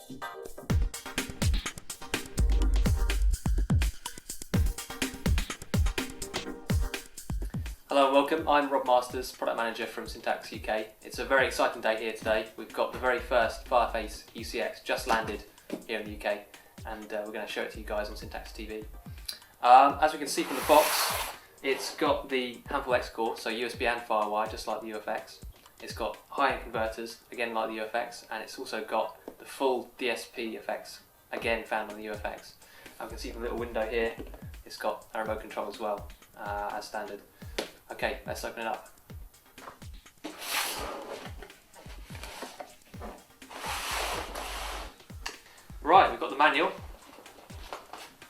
Hello and welcome, I'm Rob Masters, Product Manager from Syntax UK. It's a very exciting day here today. We've got the very first Fireface UCX just landed here in the UK, and we're going to show it to you guys on Syntax TV. As we can see from the box, it's got the Handful X core, so USB and FireWire, just like the UFX. It's got high-end converters, again like the UFX, and it's also got the full DSP effects, again found on the UFX. And we can see from the little window here, it's got a remote control as well, as standard. Okay, let's open it up. Right, we've got the manual,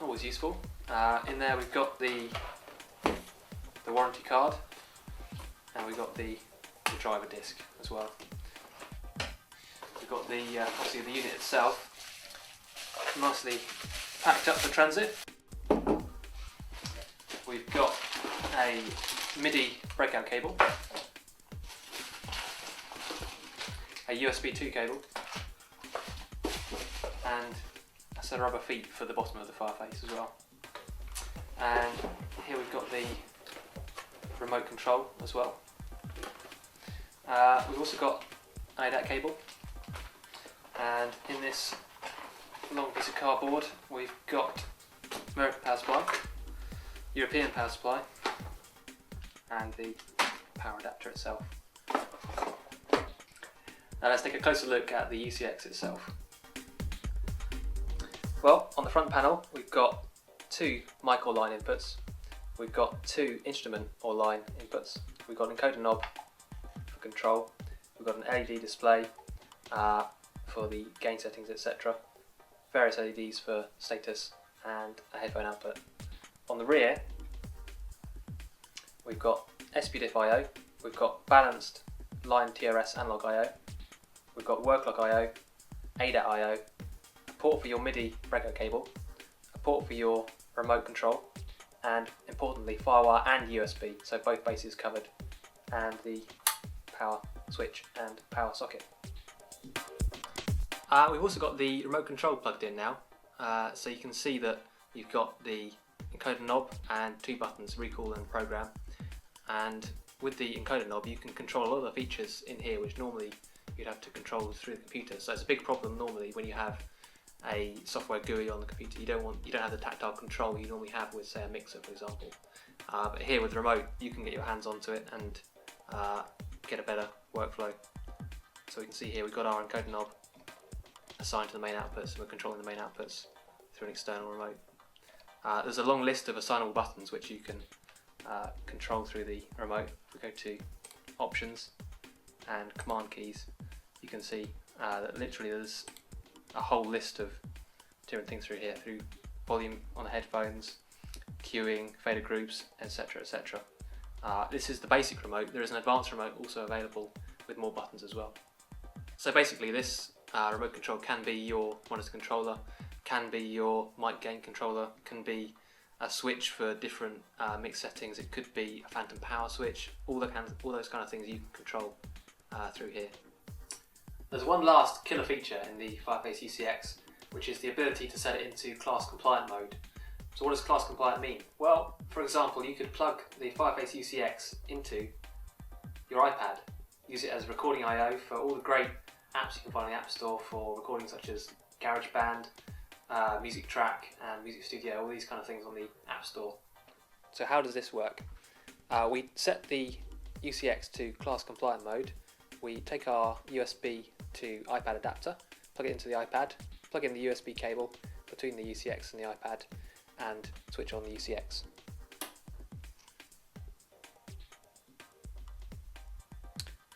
always useful. In there we've got the warranty card, and we've got the driver disc as well. We've got the obviously the unit itself, nicely packed up for transit. We've got a MIDI breakout cable, a USB 2 cable, and a set of rubber feet for the bottom of the Fireface as well. And here we've got the remote control as well. We've also got an ADAT cable, and in this long piece of cardboard we've got American power supply, European power supply, and the power adapter itself. Now let's take a closer look at the UCX itself. Well, on the front panel we've got two mic or line inputs, we've got two instrument or line inputs, we've got an encoder knob for control, we've got an LED display for the gain settings, etc., various LEDs for status, and a headphone output. On the rear we've got SPDIF I/O, we've got balanced line TRS analog I/O, we've got work log I/O, ADAT I/O, a port for your MIDI breakout cable, a port for your remote control, and importantly FireWire and USB, so both bases covered, and the power switch and power socket. We've also got the remote control plugged in now, so you can see that you've got the encoder knob and two buttons, recall and program. And with the encoder knob you can control a lot of the features in here which normally you'd have to control through the computer. So it's a big problem normally when you have a software GUI on the computer. You don't have the tactile control you normally have with, say, a mixer, for example. But here with the remote you can get your hands onto it and get a better workflow. So we can see here we've got our encoder knob assigned to the main outputs, and we're controlling the main outputs through an external remote. There's a long list of assignable buttons which you can control through the remote. If we go to options and command keys, you can see that literally there's a whole list of different things through here, through volume on the headphones, queuing, fader groups, etc., etc. This is the basic remote. There is an advanced remote also available with more buttons as well. So basically this remote control can be your monitor controller, can be your mic gain controller, can be a switch for different mix settings, it could be a phantom power switch, all those kind of things you can control through here. There's one last killer feature in the Fireface UCX, which is the ability to set it into class compliant mode. So what does class compliant mean? Well, for example, you could plug the Fireface UCX into your iPad, use it as recording I/O for all the great apps you can find in the App Store for recording, such as GarageBand, Music Track and Music Studio, all these kind of things on the App Store. So how does this work? We set the UCX to class compliant mode. We take our USB to iPad adapter, plug it into the iPad, plug in the USB cable between the UCX and the iPad, and switch on the UCX.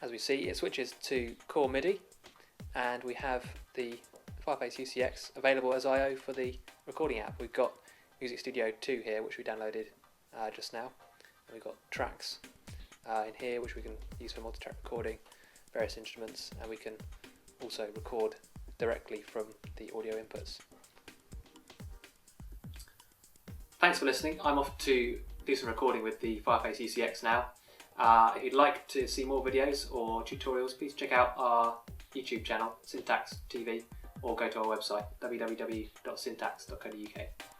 As we see, it switches to core MIDI, and we have the Fireface UCX available as I/O for the recording app. We've got Music Studio 2 here, which we downloaded just now, and we've got tracks in here which we can use for multi-track recording, various instruments, and we can also record directly from the audio inputs. Thanks for listening. I'm off to do some recording with the Fireface UCX now. If you'd like to see more videos or tutorials, please check out our YouTube channel, Syntax TV, or go to our website www.syntax.co.uk.